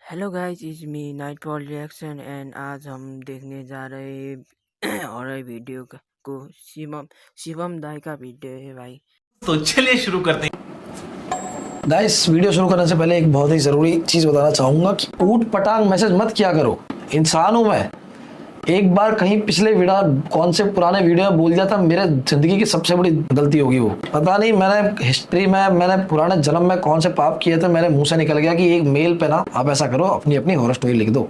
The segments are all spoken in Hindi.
Hello guys, is me nightfall reaction and आज हम देखने जा रहे हॉरर वीडियो को शिवम शिवम दाई का वीडियो है भाई। तो चलिए शुरू करते हैं। गाइस, वीडियो शुरू करने से पहले एक बहुत ही ज़रूरी चीज़ बताना चाहूँगा कि ऊट पटांग मैसेज मत किया करो। इंसान हूँ मैं। एक बार कहीं पिछले कौन से पुराने वीडियो में बोल दिया था, मेरे ज़िंदगी की सबसे बड़ी गलती होगी वो। पता नहीं मैंने हिस्ट्री में मैंने पुराने जन्म में कौन से पाप किए थे, मेरे मुंह से निकल गया कि एक मेल पे ना आप ऐसा करो, अपनी अपनी हॉरर स्टोरी लिख दो।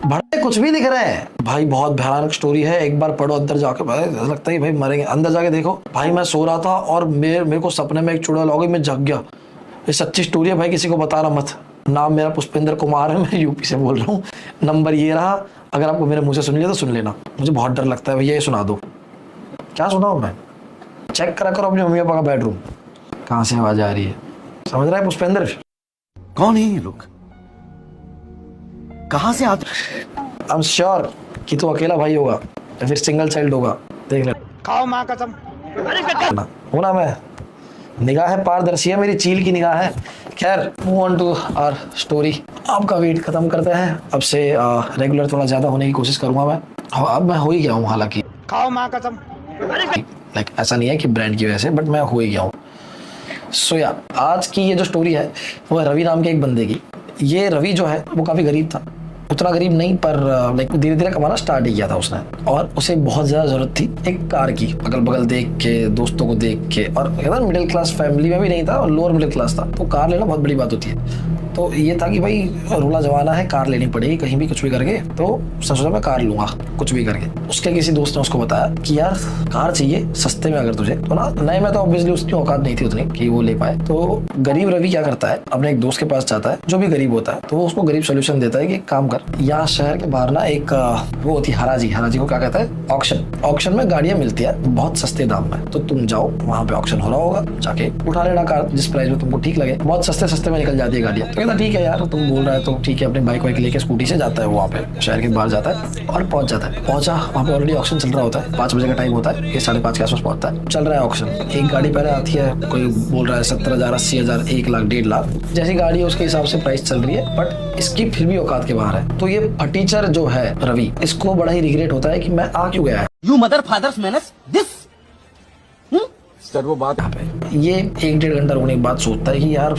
भड़े कुछ भी लिख रहे हैं भाई, बहुत भयानक स्टोरी है। एक बार पढ़ो अंदर जाके, भाई लगता है भाई मरेंगे। अंदर जाके देखो भाई, मैं सो रहा था और मेरे को सपने में एक चुड़ैल हो गई, मैं जग गया। ये सच्ची स्टोरी है भाई, किसी को बताना मत। नाम मेरा पुष्पेंद्र कुमार है, मैं यूपी से बोल रहा हूँ। नंबर ये रहा, अगर आपको मेरे मुंह से सुन लिया तो सुन लेना। मुझे बहुत डर लगता है भैया, ये सुना दो। क्या सुनाऊं मैं? चेक करा करो अपने मम्मी पापा का बेडरूम, कहाँ से आवाज आ रही है। समझ रहा है पुष्पेंद्र? कौन है ये लोग, कहां से आते? आई एम श्योर कि तू अकेला भाई होगा या फिर सिंगल चाइल्ड होगा। देख ले, खाओ माँ कसम। हूं ना मैं। निगाह है पारदर्शी है मेरी, चील की निगाह है। खैर, move on to our story. आपका वेट खत्म करते हैं। अब से रेगुलर थोड़ा ज़्यादा होने की कोशिश करूंगा मैं। अब मैं हो ही गया हूँ, हालांकि खाओ माँ कसम। लाइक ऐसा नहीं है कि ब्रांड की वजह से, बट मैं हो ही गया हूँ। सो या आज की ये जो स्टोरी है वो है रवि नाम के एक बंदे की। ये रवि जो है वो काफ़ी गरीब था, उतना गरीब नहीं पर लाइक धीरे धीरे कमाना स्टार्ट ही किया था उसने। और उसे बहुत ज़्यादा ज़रूरत थी एक कार की, अगल बगल देख के, दोस्तों को देख के। और मिडिल क्लास फैमिली में भी नहीं था और लोअर मिडिल क्लास था, तो कार लेना बहुत बड़ी बात होती है। तो ये था कि भाई रोला जमाना है, कार लेनी पड़ेगी कहीं भी, कुछ भी करके। तो सोचा मैं कार लूंगा कुछ भी करके। उसके किसी दोस्त ने उसको बताया कि यार कार चाहिए सस्ते में अगर तुझे तो ना। नए में तो ऑब्वियसली उसकी औकात नहीं थी उतनी कि वो ले पाए। तो गरीब रवि क्या करता है, अपने एक दोस्त के पास जाता है जो भी गरीब होता है, तो वो उसको गरीब सोल्यूशन देता है कि एक काम कर, यहाँ शहर के बाहर ना एक वो होती है हराजी को क्या कहता है, ऑक्शन में गाड़ियां मिलती है बहुत सस्ते दाम में। तो तुम जाओ, वहां पे ऑक्शन हो रहा होगा, जाके उठा लेना कार जिस प्राइस में तुमको ठीक लगे। बहुत सस्ते में निकल जाती है गाड़ियां। तो कहता ठीक है यार, तुम बोल रहा है तो ठीक है। अपनी बाइक वाइक लेके स्कूटी से जाता है वहाँ पे, शहर के बाहर जाता है और पहुंच जाता है। पहुंचा, वहाँ पे ऑलरेडी ऑक्शन चल रहा होता है। 5 बजे का टाइम होता है, ये 5:30 के आसपास पहुंचता है। चल रहा है ऑक्शन। एक गाड़ी पहले आती है, कोई बोल रहा है 70,000, 80,000, 1 लाख, 1.5 लाख। जैसी गाड़ी है उसके हिसाब से प्राइस चल रही है, बट इसकी फिर भी औकात के बाहर है। तो ये फटीचर जो है रवि, इसको बड़ा ही रिग्रेट होता है कि मैं आ क्यों गया है। You mother fathers minus this. Sir वो बात ये 1-1.5 घंटा रुकने के बाद सोचता है कि यार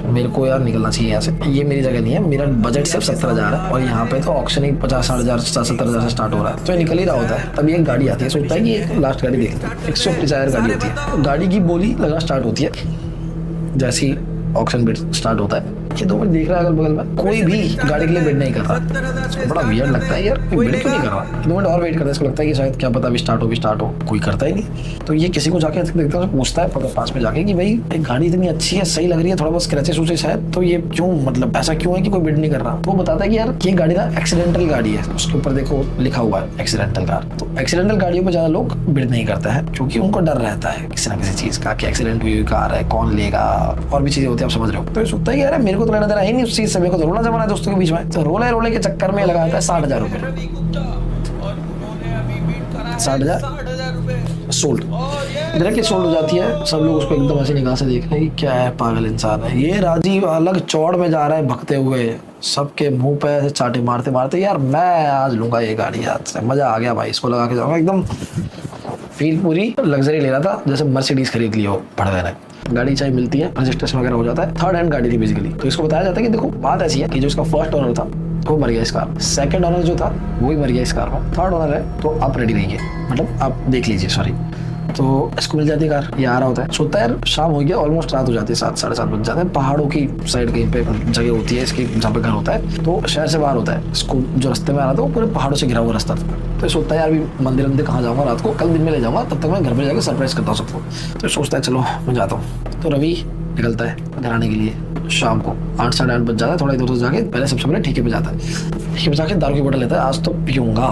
मेरे को यार निकलना चाहिए यहाँ से, ये मेरी जगह नहीं है। मेरा बजट सिर्फ 70,000 है और यहाँ पे तो ऑक्शन ही 50-60,000, 70,000 से स्टार्ट हो रहा है। तो ये निकल ही रहा होता है, तभी एक गाड़ी आती है। सोचता है कि एक लास्ट गाड़ी देखते हैं। 150 गाड़ी होती है। गाड़ी की बोली लगना स्टार्ट होती है। जैसे ही ऑक्शन बिड स्टार्ट होता है, ये 2 मिनट देख रहा है अगल बगल में, कोई भी गाड़ी के लिए बिड नहीं कर रहा। इसको बड़ा वियर्ड लगता है यार, कोई बिड क्यों नहीं कर रहा। 2 मिनट और वेट करता है, इसको लगता है कि शायद क्या पता अभी स्टार्ट हो, कोई करता ही नहीं। तो ये किसी को जाके देखता है, पूछता है पास में जाके कि भाई एक गाड़ी इतनी अच्छी है, सही लग रही है, थोड़ा बहुत स्क्रैचेस उचेस है, तो ये क्यों, मतलब ऐसा क्यों है कि कोई बिड नहीं कर रहा। वो बताता है कि यार ये गाड़ी ना एक्सीडेंटल गाड़ी है, उसके ऊपर देखो लिखा हुआ है एक्सीडेंटल कार। तो एक्सीडेंटल गाड़ियों पर ज्यादा लोग बिड नहीं करते हैं क्योंकि उनको डर रहता है किसी ना किसी चीज का कि एक्सीडेंट हुई कार है, कौन लेगा, और भी चीजें होती है, आप समझ रहे हो। तो ये सोचता है कि यार मेरे को तो लेना देना है नहीं उस चीज से, मेरे को तो रोना जमाना है दोस्तों के बीच में। तो रोले के चक्कर में लगाता है 60,000 रुपए। 60,000 सोल्ड, डायरेक्टली सोल्ड हो जाती है। सब लोग उसको एकदम ऐसी निगाह से देख रहे हैं, क्या है पागल इंसान है ये। राजीव अलग चौड़ में जा रहा है भगते हुए, सबके मुंह पे ऐसे चाटे मारते मारते, यार मैं आज लूंगा ये गाड़ी, हाथ से मजा आ गया भाई, इसको लगा के जाऊंगा। एकदम फील पूरी लग्जरी ले रहा था, जैसे मर्सिडीज खरीद ली हो भड़वे ने। गाड़ी चाहे मिलती है, रजिस्ट्रेशन वगैरह हो जाता है, 3rd हैंड गाड़ी थी बेसिकली। तो इसको बताया जाता है कि देखो बात ऐसी है कि जो इसका फर्स्ट ओनर था वो मर गया इस कार, 2nd ओनर जो था वो भी मर गया इस कार में, 3rd ओनर है तो आप रेडी रहिए, मतलब आप देख लीजिए, सॉरी। तो इसको मिल जाती है कार, ये आ रहा होता है, सोचता है यार शाम हो गया, ऑलमोस्ट रात हो जाती है, 7-7:30 बज जाते हैं। पहाड़ों की साइड कहीं पे जगह होती है इसकी जहाँ पे घर होता है, तो शहर से बाहर होता है। इसको जो रास्ते में आ रहा था वो पूरे पहाड़ों से घिरा हुआ रास्ता था। तो सोचता है यार अभी मंदिर कहाँ जाऊँगा रात को, कल दिन में ले जाऊँगा, तब तक मैं घर पर जाकर सरप्राइज करता हूँ सबको। तो सोचता है चलो मैं जाता हूँ। तो रवि निकलता है घर आने के लिए। शाम को 8-8:30 बज जाता है। थोड़ा इधर उधर जाके पहले सबसे पहले ठेके पे जाता है। ठेके पे जाके दारू की बोतल लेता है, आज तो पीऊंगा,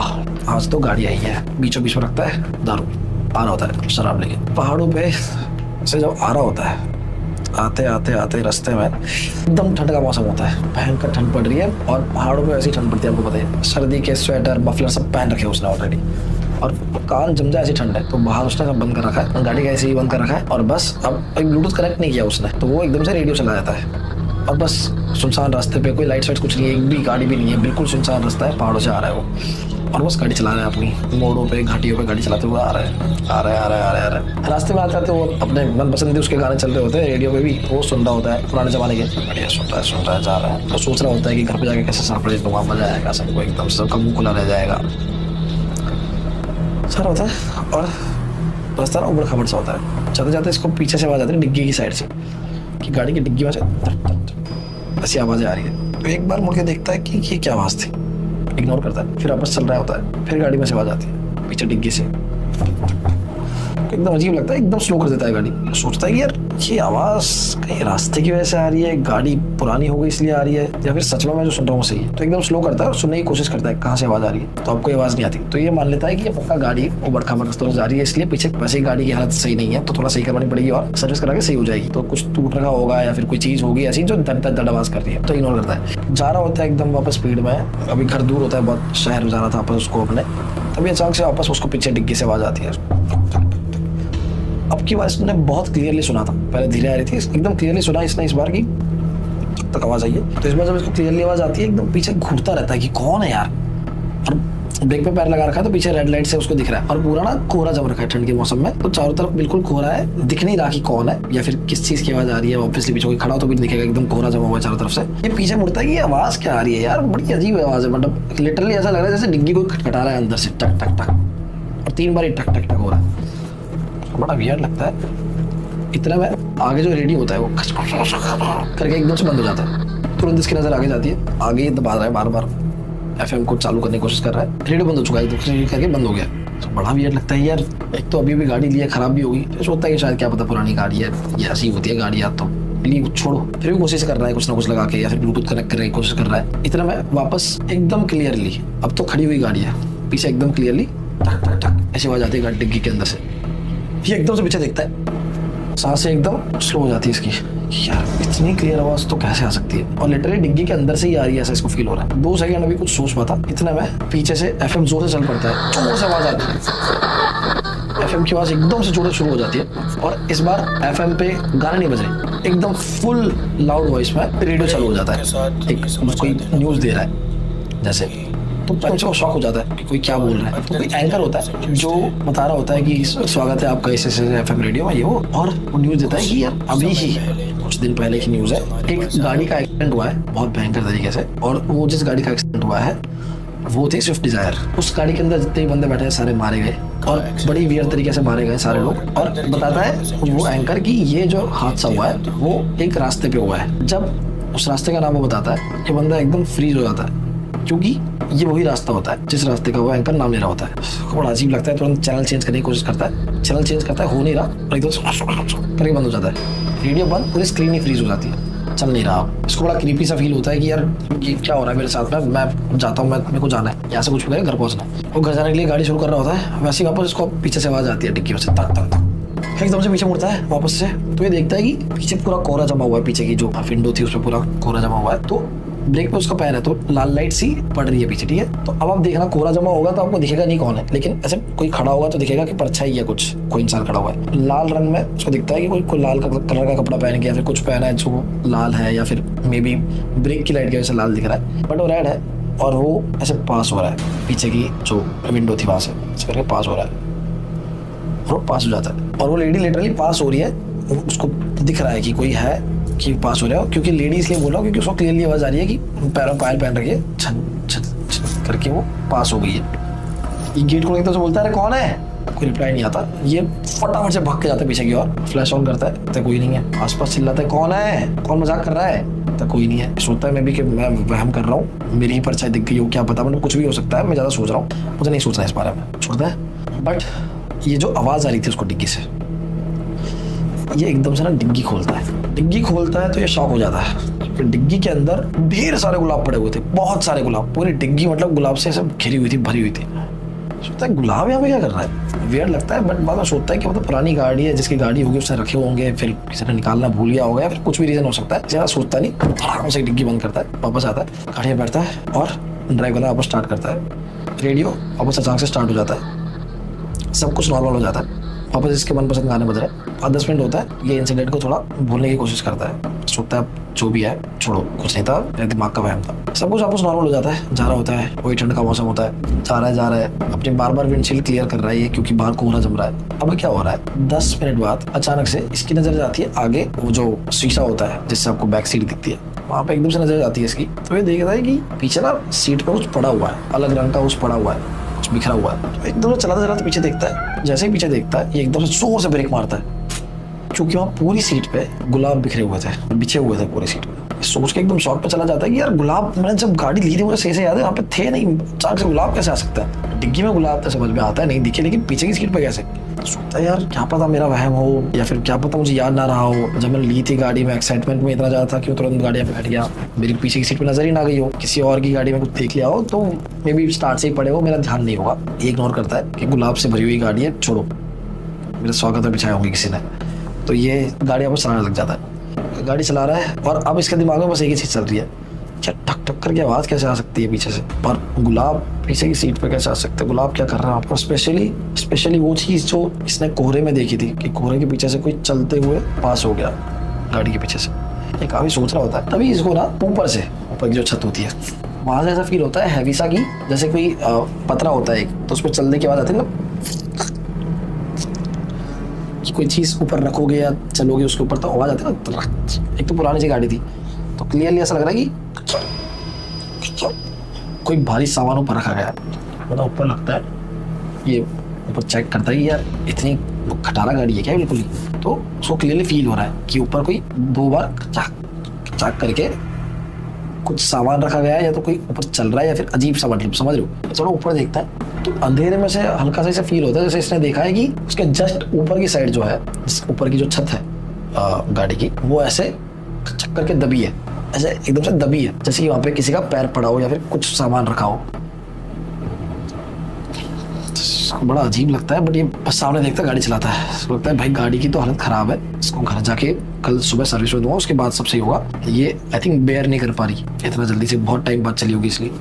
आज तो गाड़ी आई है। बीचों बीच में रखता है दारू, आ रहा होता है शराब लेके। पहाड़ों पे से जब आ रहा होता है, आते रास्ते में एकदम ठंड का मौसम होता है, भयंकर ठंड पड़ रही है। और पहाड़ों पे ऐसी ठंड पड़ती है, आपको पता है। सर्दी के स्वेटर मफलर सब पहन रखे उसने ऑलरेडी, और कान जम जाए ऐसी ठंड है। तो बाहर उसने सब बंद कर रखा है, गाड़ी का ऐसे ही बंद कर रखा है। और बस अब एक ब्लूटूथ कनेक्ट नहीं किया उसने, तो वो एकदम से रेडियो चला जाता है। और बस सुनसान रास्ते पे कोई लाइट वाइट कुछ नहीं है, एक भी गाड़ी भी नहीं है, बिल्कुल सुनसान रास्ता है, पहाड़ों से आ रहा है वो और बस गाड़ी चला रहा है अपनी मोड़ों पे घाटियों पे गाड़ी चलाते हुए आ रहा है। रास्ते में आते आते वो अपने मन पसंदीदा उसके गाने चल रहे होते हैं रेडियो पे भी, वो सुन रहा होता है पुराने जमाने के, बढ़िया सुन रहा है जा रहा है। तो सोच रहा होता है कि घर पे जाके कैसे सरप्राइज दूंगा, मजा आएगा, सबको एकदम सबका मुंह खुला रह जाएगा सारा होता है। और रास्ता ना उबड़ खाबड़ सा होता है, जाते जाते इसको पीछे से आवाज आती है डिग्गी की साइड से कि गाड़ी की डिग्गी में से ऐसी आवाजें आ रही है। तो एक बार मुड़ के देखता है कि ये क्या आवाज थी, इग्नोर करता है, फिर वापस चल रहा होता है, फिर गाड़ी में से आवाज आती है पीछे डिग्गी से, एकदम अजीब लगता है, एकदम स्लो कर देता है गाड़ी। सोचता है कि यार ये आवाज कहीं रास्ते की वजह से आ रही है, गाड़ी पुरानी हो गई इसलिए आ रही है, या फिर सच में मैं जो सुन रहा हूँ सही है। तो एकदम स्लो करता है और सुनने की कोशिश करता है कहाँ से आवाज आ रही है, तो आपको आवाज नहीं आती। तो ये मान लेता है कि ये पक्का गाड़ी उबड़ खाबड़ रास्तों से जा रही है, इसलिए पीछे वैसे ही गाड़ी की हालत सही नहीं है, तो थोड़ा सही करवानी पड़ेगी और सर्विस करा के सही हो जाएगी। तो कुछ टूट रखा होगा या फिर कोई चीज होगी ऐसी जो दड़ आवाज कर रही है, तो इग्नोर करता है। जा रहा होता है एकदम वापस स्पीड में, अभी घर दूर होता है बहुत, शहर में जाना था वापस उसको अपने, तभी अचानक से वापस उसको पीछे डिग्गी से आवाज आती है। अब की बार इसने बहुत क्लियरली सुना था, पहले धीरे आ रही थी, एकदम क्लियरली सुना इसने इस बार की जब तक आवाज आई है। तो इस बार जब इसको क्लियरली आवाज आती है, एकदम पीछे घूरता रहता है कि कौन है यार, और ब्रेक पे पैर लगा रखा है तो पीछे रेड लाइट से उसको दिख रहा है, और पूरा ना कोहरा जम रखा है ठंड के मौसम में, तो चारों तरफ बिल्कुल कोहरा है, दिख नहीं रहा कि कौन है या फिर किस चीज की आवाज आ रही है। ऑब्वियसली पीछे कोई खड़ा हो तो भी नहीं दिखेगा, एकदम कोहरा जमा हुआ है चारों तरफ से। ये पीछे मुड़ता है कि ये आवाज क्या आ रही है यार, बड़ी अजीब आवाज है, मतलब लिटरली ऐसा लग रहा है जैसे डिग्गी को खटखटा रहा है अंदर से, टक टक टक, और 3 बार टक टक टक हो रहा है, बड़ा वियर्ड लगता है। इतना में आगे जो रेडियो होता है वो करके एकदम से बंद हो जाता है, तुरंत इसकी नजर आगे जाती है, आगे दबा रहा है बार बार, एफएम को चालू करने की कोशिश कर रहा है, रेडियो बंद हो चुका है, दूसरे करके बंद हो गया। तो बड़ा वियर्ड लगता है यार, एक तो अभी भी गाड़ी लिया खराब भी होगी, तो सोचता है कि शायद क्या पता पुरानी गाड़ी है, ये ऐसी होती है गाड़ी, याद तो लिए छोड़ो, फिर भी कोशिश कर रहा है कुछ ना कुछ लगा के या फिर ब्लूटूथ कनेक्ट करने की कोशिश कर रहा है। इतना में वापस एकदम क्लियरली, अब तो खड़ी हुई गाड़ी है, पीछे एकदम क्लियरली टक टक टक ऐसी आवाज आती है गाड़ी डिग्गी के अंदर से। ये एकदम से पीछे देखता है, सांसें एकदम स्लो हो जाती है इसकी, यार इतनी क्लियर आवाज तो कैसे आ सकती है, और लिटरली डिग्गी के अंदर से ही आ रही है, ऐसा इसको फील हो रहा है। 2 सेकंड अभी कुछ सोच पाता, इतने में पीछे से एफएम जोर से चल पड़ता है, जोर से आवाज आती है, एफएम की आवाज एकदम से जोर से शुरू हो जाती है, और इस बार एफएम पे गाने नहीं बज रहे, एकदम फुल लाउड वॉइस में रेडियो चालू हो जाता है, एक कोई न्यूज दे रहा है जैसे। तो पंच को शॉक हो जाता है कि कोई क्या बोल रहा है, तो कोई एंकर होता है जो बता रहा होता है कि स्वागत है आपका इस एफएम रेडियो में, ये वो, और वो न्यूज देता है कि यार अभी ही कुछ दिन पहले की न्यूज है, एक गाड़ी का एक्सीडेंट हुआ है बहुत भयंकर तरीके से, और वो जिस गाड़ी का एक्सीडेंट हुआ है वो थी स्विफ्ट डिजायर। उस गाड़ी के अंदर जितने भी बंदे बैठे हैं सारे मारे गए, और बड़ी वियर तरीके से मारे गए सारे लोग। और बताता है वो एंकर कि ये जो हादसा हुआ है वो एक रास्ते पे हुआ है। जब उस रास्ते का नाम वो बताता है, ये बंदा एकदम फ्रीज हो जाता है, क्योंकि ये वही रास्ता होता है जिस रास्ते का वो एंकर नाम ले रहा होता है। बड़ा अजीब लगता है, तुरंत चैनल चेंज करने की कोशिश करता है, चैनल चेंज करता है, हो नहीं रहा, और एकदम करके बंद हो जाता है, रेडियो बंद, पूरी स्क्रीन ही फ्रीज हो जाती है, चल नहीं रहा। इसको बड़ा क्रीपी सा फील होता है कि यार ये क्या हो रहा है मेरे साथ में, मैं जाता हूँ, मेरे को जाना है, यहाँ से कुछ भी घर पहुँचना है। वो घर जाने के लिए गाड़ी शुरू कर रहा होता है, वैसे ही वापस इसको पीछे से आवाज आती है डिग्गी में से, तक तक तक, एकदम से पीछे मुड़ता है वापस से, तो ये देखता है कि पीछे पूरा कोहरा जमा हुआ है, पीछे की जो विंडो थी उसमें पूरा कोहरा जमा हुआ है। तो ब्रेक पे उसका पैर है, तो लाल लाइट सी पड़ रही है पीछे, ठीक है। तो अब आप देखना कोहरा जमा होगा तो आपको दिखेगा नहीं कौन है, लेकिन ऐसे कोई खड़ा होगा तो दिखेगा कि परछाई है, कुछ कोई इंसान खड़ा हुआ है लाल रंग में, उसको दिखता है कि कोई लाल कलर का कपड़ा पहन के या फिर कुछ पहना है जो लाल है, या फिर मे बी ब्रेक की लाइट की वजह से लाल दिख रहा है, बट वो रेड है, और वो ऐसे पास हो रहा है पीछे की जो विंडो थी वहां से ऐसे करके पास हो रहा है, और वो पास हो जाता है, और वो लेडी लिटरली पास हो रही है, उसको दिख रहा है कि कोई है कि पास हो रहा है, क्योंकि लेडी इसलिए बोल रहा हूँ क्योंकि उसको क्लियरली आवाज आ रही है कि पैरों पायल पहन रखी है, छन छन छन करके वो पास हो गई है। ये गेट खोलने तो बोलता है अरे कौन है, कोई रिप्लाई नहीं आता, ये फटाफट से भाग के जाता है पीछे की ओर, फ्लैश ऑन करता है तो कोई नहीं है, आसपास चिल्लाता है कौन है, कौन मजाक कर रहा है, तो कोई नहीं है। सोचता है मैं भी कि मैं वहम कर रहा हूँ, मेरी ही परछाई दिख गई हो, क्या पता, मतलब कुछ भी हो सकता है, मैं ज्यादा सोच रहा हूँ, मुझे नहीं सोचना है इस बारे में, छोड़ता है। बट ये जो आवाज आ रही थी उसको डिग्गी से, ये एकदम से ना डिग्गी खोलता है तो ये शॉक हो जाता है, फिर डिग्गी के अंदर ढेर सारे गुलाब पड़े हुए थे, बहुत सारे गुलाब, पूरी डिग्गी मतलब गुलाब से सब घिरी हुई थी, भरी हुई थी। सोचता है गुलाब यहाँ पे क्या कर रहा है, वियर्ड लगता है, बट बाद में सोचता है कि मतलब पुरानी गाड़ी है, जिसकी गाड़ी होगी उसने रखे होंगे, फिर किसी ने निकालना भूल गया होगा, या फिर कुछ भी रीजन हो सकता है, ज्यादा सोचता नहीं, धड़ाम से डिग्गी बंद करता है, वापस आता है, गाड़ी में बैठता है और ड्राइव करना वापस स्टार्ट करता है, रेडियो वापस अचानक से स्टार्ट हो जाता है, सब कुछ नॉर्मल हो जाता है, वापस इसके मनपसंद गाने बज रहे हैं। और 10 मिनट होता है, ये इंसिडेंट को थोड़ा भूलने की कोशिश करता है, सोचता है जो भी है छोड़ो, कुछ नहीं था, मेरे दिमाग का वहम था। सब कुछ वापस नॉर्मल हो जाता है, जा रहा होता है, वही ठंड का मौसम होता है, जा रहा है अपनी बार विंडशील्ड क्लियर कर रहा है ये, क्योंकि बाहर कोहरा जम रहा है। अब क्या हो रहा है, 10 मिनट बाद अचानक से इसकी नजर जाती है आगे, वो जो शीशा होता है जिससे आपको बैक सीट दिखती है, वहाँ पे एकदम से नजर जाती है इसकी। तो ये देखता है कि पीछे ना सीट पे कुछ पड़ा हुआ है, अलग रंग का कुछ पड़ा हुआ है, कुछ बिखरा हुआ है। तो एकदम से चलाते पीछे देखता है, जैसे ही पीछे देखता है ये एकदम से जोर से ब्रेक मारता है, क्योंकि वहाँ पूरी सीट पे गुलाब बिखरे हुए थे, बिछे हुए थे पूरी सीट पे। सोच के एकदम शॉक पे चला जाता है कि यार गुलाब, मैंने जब गाड़ी ली थी मुझे सही से याद है वहाँ पे थे नहीं, अचानक से गुलाब कैसे आ सकता है। डिग्गी में गुलाब तो समझ में आता है नहीं दिखे, लेकिन पीछे की सीट पे कैसे। सोचता है यार क्या पता मेरा वहम हो, या फिर क्या पता मुझे याद ना रहा हो, जब मैंने ली थी गाड़ी में एक्साइटमेंट में इतना ज्यादा था कि वो तुरंत गाड़ी पे बैठ गया, मेरी पीछे की सीट पे नजर ही ना गई हो, किसी और की गाड़ी में कुछ देख लिया हो, तो मे बी स्टार्ट से ही पड़े हो, मेरा ध्यान नहीं होगा। ये इग्नोर करता है कि गुलाब से भरी हुई गाड़ी है, छोड़ो, मेरा स्वागत में बिछाया होंगे किसी ने। तो ये गाड़ी वापस चलाने लग जाता है, गाड़ी चला रहा है और अब इसके दिमाग में बस एक ही चीज चल रही है, क्या ठक ठक करके आवाज कैसे आ सकती है पीछे से, पर गुलाब पीछे की सीट पे कैसे आ सकते हैं, गुलाब क्या कर रहा है आपको। स्पेशली वो चीज जो इसने कोहरे में देखी थी कि कोहरे के पीछे से कोई चलते हुए पास हो गया गाड़ी के पीछे से, ये काफी सोच रहा होता है। तभी इसको ना ऊपर की जो छत होती है वहां से ऐसा फील होता है हैवी सा की, जैसे कोई पतरा होता है एक, तो उस पर चलने की आवाज आती है ना, कोई चीज ऊपर रखोगे या चलोगे उसके ऊपर तो आवाज आती है ना। एक तो पुरानी सी गाड़ी थी, तो क्लियरली ऐसा लग रहा है कि कोई भारी सामान ऊपर रखा गया है, मतलब ऊपर लगता है, ये ऊपर चेक करता है कि यार इतनी खटारा गाड़ी है क्या बिल्कुल ही, तो उसको क्लियरली फील हो रहा है कि ऊपर कोई 2 बार चाक करके कुछ सामान रखा गया है, या तो कोई ऊपर चल रहा है या फिर अजीब सा, मतलब समझ रहे हो। थोड़ा ऊपर देखता है तो अंधेरे में से हल्का सा ऐसा फील होता है जैसे इसने देखा है कि उसके जस्ट ऊपर की साइड जो है, ऊपर की जो छत है गाड़ी की, वो ऐसे चक्कर के दबी है, ऐसे एकदम से दबी है, जैसे कि वहां पे किसी का पैर पड़ा हो या फिर कुछ सामान रखा हो। इसको बड़ा अजीब लगता है, बट ये बस सामने देखता गाड़ी चलाता है, इसको लगता है भाई गाड़ी की तो हालत खराब है, इसको घर जाके कल सुबह सर्विस में दूंगा, उसके बाद सब सही होगा। ये आई थिंक बेयर नहीं कर पा रही इतना जल्दी से, बहुत टाइम बाद चली होगी, इसलिए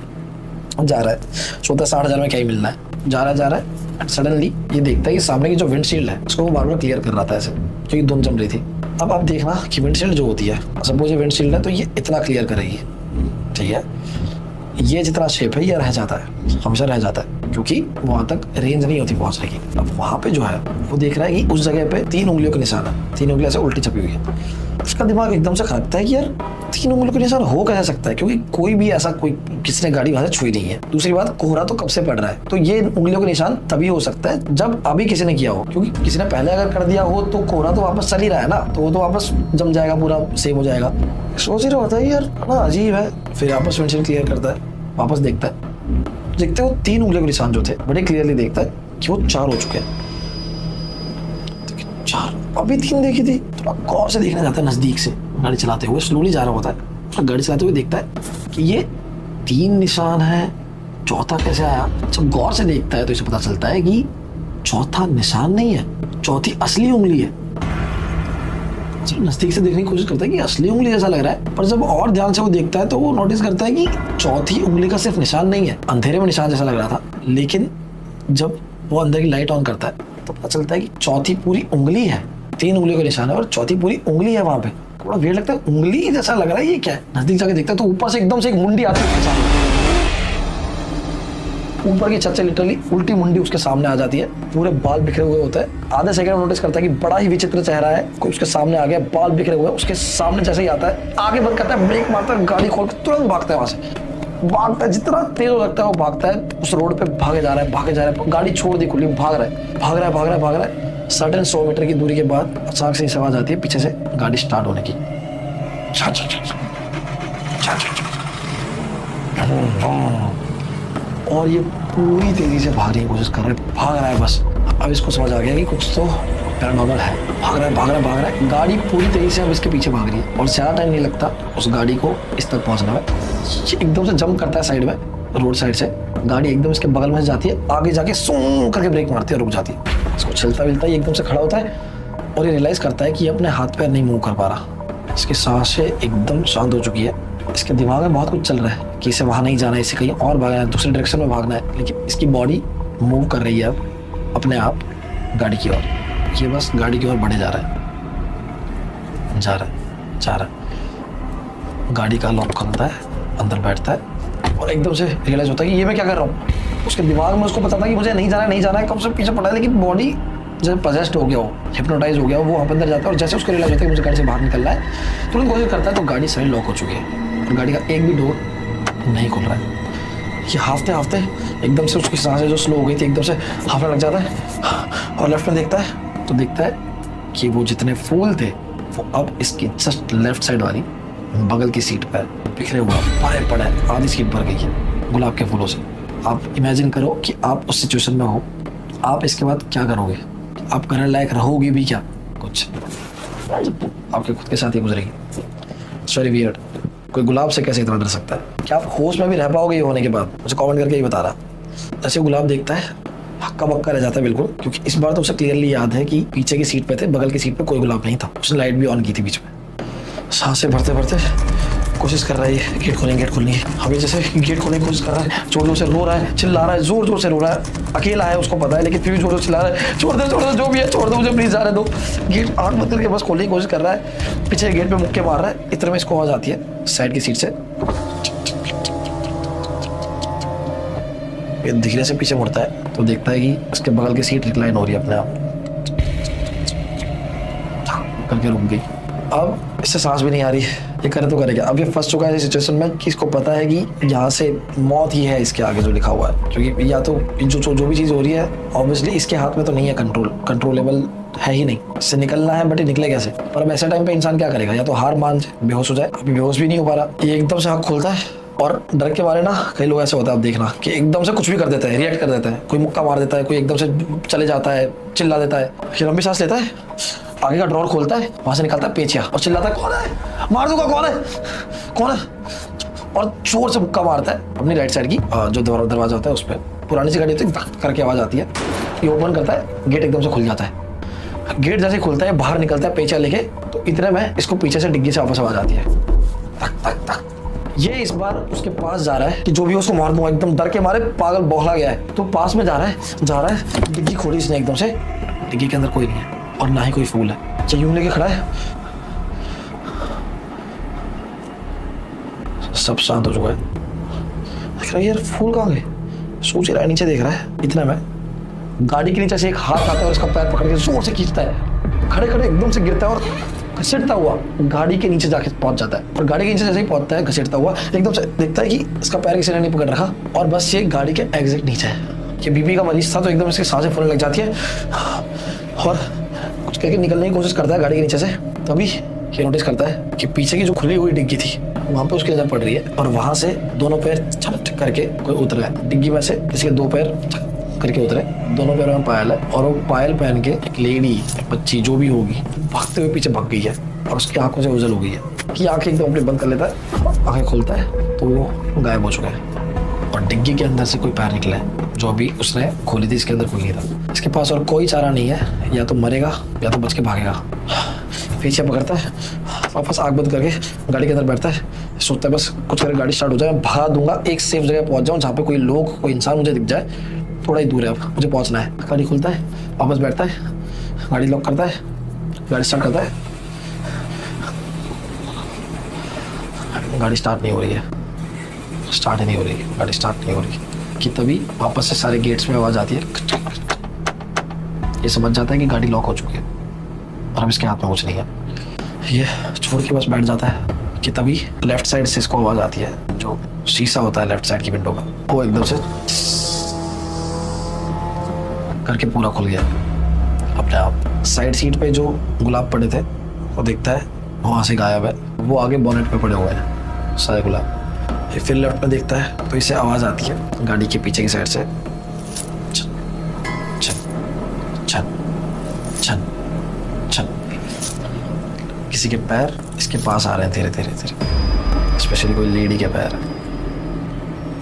जा रहा है, सोचता 60,000 में क्या ही मिलना है, जा रहा है एंड सडनली ये देखता है कि सामने की जो विंडशील्ड है उसको वो बार क्लियर कर रहा था ऐसे, क्योंकि धुंध जम रही थी। अब आप देखना कि विंडशील्ड जो होती है, सपोज ये विंडशील्ड है तो ये इतना क्लियर करेगी, ठीक है, ये जितना शेप है ये रह जाता है, हमेशा रह जाता है, क्योंकि वहां तक रेंज नहीं होती पहुंचने की। अब वहां पे जो है वो देख रहा है कि उस जगह पे 3 उंगलियों का निशान है, 3 उंगलियां से उल्टी छपी हुई है। उसका दिमाग एकदम से खड़कता है कि यार 3 उंगलियों का निशान हो कैसे सकता है, क्योंकि कोई भी ऐसा कोई किसी ने गाड़ी वहां से छुई नहीं है। दूसरी बात, कोहरा तो कब से पड़ रहा है, तो ये उंगलियों का निशान तभी हो सकता है जब अभी किसी ने किया हो, क्योंकि किसी ने पहले अगर कर दिया हो तो कोहरा तो वापस चल ही रहा है ना, तो वो तो वापस जम जाएगा, पूरा सेम हो जाएगा। सोच ही रहा होता है यार बड़ा अजीब है, फिर वापस विंडशील्ड क्लियर करता है, वापस देखता है, देखते वो 3 उंगलियों के निशान जो थे बड़े क्लियरली देखता है कि वो 4 हो चुके हैं। 4 अभी 3 देखी थी, थोड़ा गौर से देखने जाता है, नजदीक से गाड़ी चलाते हुए स्लोली जा रहा होता है, तो गाड़ी चलाते हुए देखता है कि ये 3 निशान है, चौथा कैसे आया। जब गौर से देखता है तो इसे पता चलता है कि चौथा निशान नहीं है, चौथी असली उंगली है। जब नजदीक से देखने की कोशिश करता है कि असली उंगली जैसा लग रहा है, पर जब और ध्यान से वो देखता है तो वो नोटिस करता है कि चौथी उंगली का सिर्फ निशान नहीं है, अंधेरे में निशान जैसा लग रहा था, लेकिन जब वो अंदर की लाइट ऑन करता है तो पता चलता है कि चौथी पूरी उंगली है, 3 उंगलियों का निशान है और चौथी पूरी उंगली है। वहां पे थोड़ा वियर्ड लगता है, उंगली जैसा लग रहा है, ये क्या है। नजदीक जाके देखता है तो ऊपर से एकदम से एक मुंडी आती है, ऊपर की छत से लिटरली उल्टी मुंडी उसके सामने आ जाती है, पूरे बाल बिखरे हुए होते हैं। आधे सेकंड में नोटिस करता है कि बड़ा ही विचित्र चेहरा है, कोई उसके सामने आ गया, बाल बिखरे हुए, उसके सामने जैसे ही आता है आगे बंद करता है, ब्रेक मारता है, गाड़ी खोल के तुरंत भागता है, वहां से भागता है, जितना तेज हो सकता है वो भागता है, उस रोड पे भागे जा रहा है, गाड़ी छोड़ दी खुली, भाग रहा है। सडन 100 मीटर की दूरी के बाद अचानक से आवाज आती है पीछे से गाड़ी स्टार्ट होने की, और ये पूरी तेजी से भागने की कोशिश कर रहा है, बस अब इसको समझ आ गया कि कुछ तो पैरानॉर्मल है। भाग रहा है, गाड़ी पूरी तेजी से अब इसके पीछे भाग रही है और ज्यादा टाइम नहीं लगता उस गाड़ी को इस तक पहुंचने में। एकदम से जंप करता है साइड में, रोड साइड से गाड़ी एकदम इसके बगल में जाती है, आगे जाके सूं करके ब्रेक मारती है और रुक जाती है। इसको चलता ही एकदम से खड़ा होता है और ये रियलाइज करता है कि ये अपने हाथ पैर नहीं मूव कर पा रहा, इसकी सांसें एकदम शांत हो चुकी है, इसके दिमाग में बहुत कुछ चल रहा है कि इसे वहां नहीं जाना है, इसे कहीं और भागना है, दूसरे डायरेक्शन में भागना है, लेकिन इसकी बॉडी मूव कर रही है अब अपने आप गाड़ी की ओर। ये बस गाड़ी की ओर बढ़े जा रहा है, जा रहा है। गाड़ी का लॉक खुलता है, अंदर बैठता है और एकदम से रियलाइज होता है कि ये मैं क्या कर रहा हूँ। उसके दिमाग में उसको पता था कि मुझे नहीं जाना है, कब से पीछे पड़ा है, लेकिन बॉडी जैसे पजेस्ट हो गया हो, हिप्नोटाइज हो गया हो, वो वहाँ अंदर जाता है और जैसे उसको रियलाइज होता है कि मुझे गाड़ी से बाहर निकलना है, तुरंत कोशिश करता है तो गाड़ी सारी लॉक हो चुकी है और गाड़ी का एक भी डोर नहीं खुल रहा है। ये हाफते एकदम से उसकी सांसें जो स्लो हो गई थी एकदम से हाफने लग जाता है और लेफ्ट में देखता है तो देखता है कि वो जितने फूल थे वो अब इसकी जस्ट लेफ्ट साइड वाली बगल की सीट पर बिखरे हुआ पड़े आधी सीट भर गई है गुलाब के फूलों से। आप इमेजिन करो कि आप उस सिचुएशन में हो, आप इसके बाद क्या करोगे? आप करने लायक रहोगे भी क्या? कुछ आपके खुद के साथ ही गुजरेगी। It's very weird. कोई गुलाब से कैसे इतना डर सकता है? क्या आप होश में भी रह पाओगे ये होने के बाद? मुझे कमेंट करके ही बता रहा। ऐसे गुलाब देखता है, हक्का बक्का रह जाता है बिल्कुल, क्योंकि इस बार तो उसे क्लियरली याद है कि पीछे की सीट पे थे, बगल की सीट पे कोई गुलाब नहीं था। उसने लाइट भी ऑन की थी बीच में। सांसें भरते कोशिश कर रहा है गेट खोलने की। अभी जैसे गेट खोलने की कोशिश कर रहा है, जोर जोर से रो रहा है, चिल्ला रहा है, जोर से रो रहा है। अकेला है उसको पता है, लेकिन फिर भी जोर से चिल्ला रहा है, छोड़ दो जो भी है छोड़ दो मुझे, प्लीज जाने दो। गेट आंख बंद करके बस खोलने की कोशिश कर रहा है, पीछे गेट पे मुक्के मार रहा है। इतने में इसको आवाज आती है साइड की सीट से। ये धीरे से पीछे मुड़ता है तो देखता है कि उसके बगल की सीट रिक्लाइन हो रही है अपने आप करके रुक गई। अब इससे सांस भी नहीं आ रही, ये करे तो करेगा। अब ये फंस चुका है इस सिचुएशन में कि इसको पता है कि यहाँ से मौत ही है इसके आगे जो लिखा हुआ है, क्योंकि या तो जो भी चीज़ हो रही है ऑब्वियसली इसके हाथ में तो नहीं है, कंट्रोलेबल है ही नहीं। इससे निकलना है बट ये निकले कैसे? पर अब ऐसे टाइम पे इंसान क्या करेगा? या तो हार मान जाए, बेहोश हो जाए। अभी बेहोश भी नहीं हो पा रहा। ये एकदम से आँख खोलता है और डर के मारे ना, कई लोग ऐसे होता है आप देखना कि एकदम से कुछ भी कर देते हैं, रिएक्ट कर देते हैं। कोई मुक्का मार देता है, कोई एकदम से चले जाता है, चिल्ला देता है। फिर लंबी सांस लेता है, आगे का ड्रॉर खोलता है, वहां से निकालता है पेचिया और चिल्लाता है, कौन है? मार दूंगा, कौन है? और जोर से मुक्का मारता है अपनी राइट साइड की जो दरवाजा होता है उस पर। पुरानी सी गाड़ी होती है, करके आवाज आती है। ये ओपन करता है, गेट एकदम से खुल जाता है। गेट जैसे खुलता है, बाहर निकलता है पेचिया लेके, तो इतने में इसको पीछे से डिग्गी से वापस आवाज आती है, तक तक तक। ये इस बार उसके पास जा रहा है कि जो भी उसको मार दूंगा, एकदम डर के मारे पागल बौखला गया है। तो पास में जा रहा है। डिग्गी खोली इसने एकदम से, डिग्गी के अंदर कोई नहीं है और ना ही कोई फूल है। यूं लेके खड़ा है, सब शांत हो चुका है। देख रहा है यार फूल कहाँ गए, सोच रहा है, नीचे देख रहा है। इतना में गाड़ी के नीचे से एक हाथ आता है और इसका पैर पकड़ के जोर से खींचता है। खड़े एकदम से गिरता है और घसीटता हुआ गाड़ी के नीचे जाके पहुंच जाता है। और गाड़ी के नीचे जैसे ही पहुंचता है घसीटता हुआ, एकदम से देखता है कि इसका पैर किसी ने नहीं पकड़ रखा और बस ये गाड़ी के एग्जैक्ट नीचे है। ये बीपी का मरीज था तो एकदम इसकी सांसें फूलने लग जाती है और कुछ कहकर निकलने की कोशिश करता है गाड़ी के नीचे से। तभी ये नोटिस करता है कि पीछे की जो खुली हुई डिग्गी थी वहां पे उसकी नजर पड़ रही है और वहां से दोनों पैर छट करके कोई उतर गया। डिग्गी में से किसी के दो पैर करके उतरे, दोनों पैरों में पायल है और वो पायल पहन के एक लेडी, बच्ची जो भी होगी, भागते हुए पीछे भाग गई है और उसकी आंखों से ओझल हो गई है कि आंखें एकदम अपनी बंद कर लेता है। आंखें खोलता है तो वो गायब हो चुका है और डिग्गी के अंदर से कोई पैर निकला है जो अभी उसने खोली थी, इसके अंदर कोई नहीं था। इसके पास और कोई चारा नहीं है, या तो मरेगा या तो बच के भागेगा। पीछे पकड़ता है, वापस आग बंद करके गाड़ी के अंदर बैठता है, सोचता है बस कुछ करके गाड़ी स्टार्ट हो जाए, भगा दूंगा, एक सेफ जगह पहुंच जाऊँ जहाँ पे कोई लोग, कोई इंसान मुझे दिख जाए। थोड़ा ही दूर है, अब मुझे पहुंचना है। गाड़ी खुलता है, वापस बैठता है, गाड़ी लॉक करता है, गाड़ी स्टार्ट करता है। गाड़ी स्टार्ट नहीं हो रही है, स्टार्ट ही नहीं हो रही है, गाड़ी स्टार्ट नहीं हो रही कि तभी वापस से सारे गेट्स में आवाज आती है। ये समझ जाता है कि गाड़ी लॉक हो चुकी है और अब इसके हाथ में कुछ नहीं है। ये छोड़ के बस बैठ जाता है कि तभी लेफ्ट साइड से इसको आवाज आती है। जो शीशा होता है लेफ्ट साइड की विंडो का, वो एकदम से करके पूरा खुल गया अपने आप। साइड सीट पे जो गुलाब पड़े थे वो दिखता है वहां से गायब है, वो आगे बोनेट पे पड़े हुए हैं सारे गुलाब। फिर लेफ्ट में देखता है तो इसे आवाज आती है गाड़ी के पीछे की साइड से, छन छन छन छन छन। किसी के पैर इसके पास आ रहे हैं धीरे धीरे धीरे, स्पेशली कोई लेडी के पैर।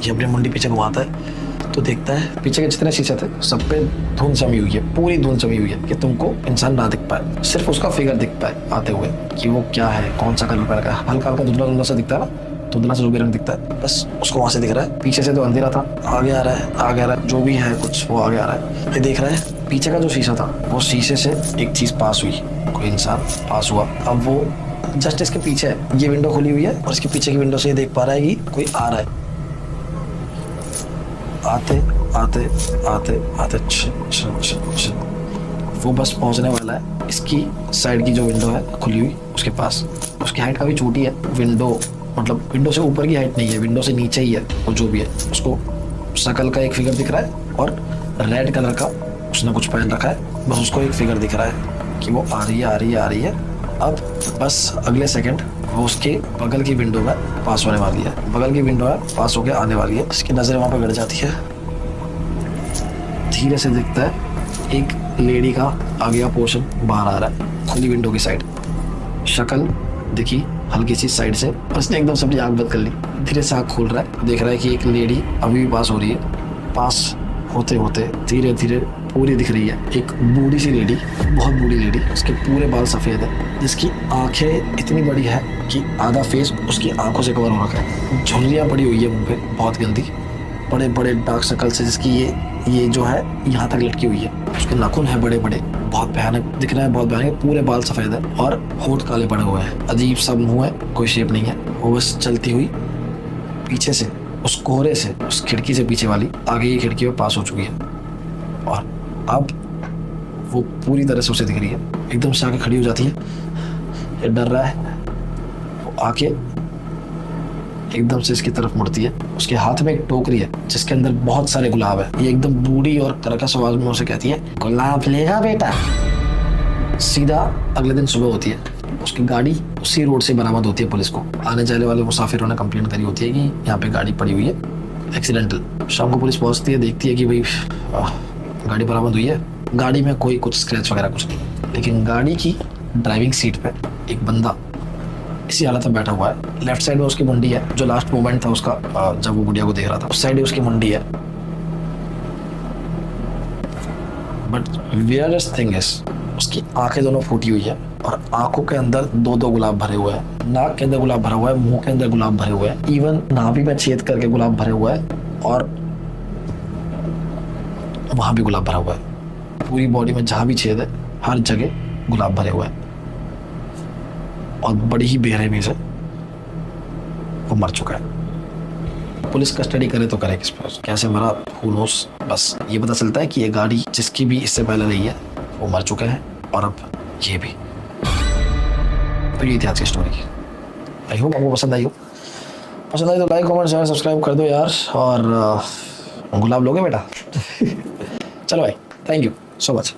ये अपनी मुंडी पीछे घुमाता है तो देखता है पीछे के जितने शीशे थे सब पे धुंध जमी हुई है, पूरी धुंध जमी हुई है कि तुमको इंसान ना दिख पाए, सिर्फ उसका फिगर दिख पाए आते हुए कि वो क्या है, कौन सा कलर पहन का। हल्का हल्का धुंधला धुंधला सा दिखता है ना, धुंधला सा जो भी रंग दिखता है, बस उसको वहां से दिख रहा है। पीछे से तो अंधेरा था, आगे आ रहा है, आगे आ रहा है, जो भी है कुछ वो आगे आ रहा है। ये देख रहा है पीछे का जो शीशा था वो शीशे से एक चीज पास हुई, कोई इंसान पास हुआ। अब वो जस्ट इसके पीछे है, ये विंडो खुली हुई है और इसके पीछे की विंडो से ये देख पा रहा है कि कोई आ रहा है। आते आते आते आते वो बस पहुंचने वाला है इसकी साइड की जो विंडो है खुली हुई उसके पास। उसकी हाइट काफी छोटी है, विंडो मतलब विंडो से ऊपर की हाइट नहीं है, विंडो से नीचे ही है। वो जो भी है उसको शकल का एक फिगर दिख रहा है और रेड कलर का उसने कुछ पहन रखा है, बस उसको एक फिगर दिख रहा है कि वो आ रही है आ रही है आ रही है। अब बस अगले सेकंड वो उसके बगल की विंडो में पास होने वाली है, बगल की विंडो है पास होकर आने वाली है। इसकी नज़र वहाँ पे गड़ जाती है, धीरे से दिखता है एक लेडी का आगे का पोर्शन बाहर आ रहा है खुली विंडो की साइड। शक्ल दिखी हल्की सी साइड से, उसने एकदम सबकी आँख बंद कर ली, धीरे से आँख खोल रहा है, देख रहा है कि एक लेडी अभी भी पास हो रही है। पास होते होते धीरे धीरे पूरी दिख रही है एक बूढ़ी सी लेडी, बहुत बूढ़ी लेडी, उसके पूरे बाल सफ़ेद है, जिसकी आंखें इतनी बड़ी है कि आधा फेस उसकी आंखों से कवर हो रखा है। झुर्रियाँ पड़ी हुई है मुंह पे बहुत गंदी, बड़े बड़े डार्क सर्कल से, जिसकी ये जो है यहाँ तक लटकी हुई है। उसके नाखून है बड़े बड़े, बहुत भयानक दिख रहा है, बहुत भयानक। पूरे बाल सफ़ेद है और होंठ काले पड़े हुए हैं, अजीब सा मुँह है, कोई शेप नहीं है। वो बस चलती हुई पीछे से उस कोहरे से, उस खिड़की से पीछे वाली आगे की खिड़की में पास हो चुकी है और अब वो पूरी तरह से उसे दिख रही है। एकदम से आके खड़ी हो जाती है, ये डर रहा है, वो आके एकदम से इसकी तरफ मुड़ती है। उसके हाथ में एक टोकरी है जिसके अंदर बहुत सारे गुलाब है। ये एकदम बूढ़ी और कर्कश आवाज में उसे कहती है, गुलाब लेगा बेटा। सीधा अगले दिन सुबह होती है, उसकी गाड़ी उसी रोड से बरामद होती है। पुलिस को आने जाने वाले मुसाफिरों ने कंप्लेंट करी होती है कि यहाँ पे गाड़ी पड़ी हुई है एक्सीडेंटल। शाम को पुलिस पहुँचती है, देखती है कि भाई गाड़ी बरामद हुई है, गाड़ी में कोई कुछ स्क्रैच वगैरह कुछ नहीं, लेकिन गाड़ी की ड्राइविंग सीट पे एक बंदा इसी हालत में बैठा हुआ है। लेफ्ट साइड में उसकी मुंडी है, जो लास्ट मोमेंट था उसका जब वो गुड़िया को देख रहा था, उस साइड ही उसकी मुंडी है। बट वियर्डेस्ट थिंग इज उसकी आंखें दोनों फूटी हुई है और आंखों के अंदर दो दो गुलाब भरे हुए हैं, नाक के अंदर गुलाब भरा हुआ है, मुंह के अंदर गुलाब भरे हुए हैं, इवन नाभि में छेद करके गुलाब भरे हुआ है और वहां भी गुलाब भरा हुआ है। पूरी बॉडी में जहां भी छेद है हर जगह गुलाब भरे हुए हैं और बड़ी ही बेरहमी से वो मर चुका है। पुलिस कस्टडी करे तो करे किस पर, कैसे मरा हू नोस। बस ये पता चलता है कि ये गाड़ी जिसकी भी इससे पहले रही है वो मर चुका है और अब ये भी। तो ये इतिहास की स्टोरी। आई होप आपको पसंद आई हो। पसंद आई तो लाइक कमेंट शेयर सब्सक्राइब कर दो यार। और गुलाब लोगे बेटा? चलो भाई, थैंक यू सो मच।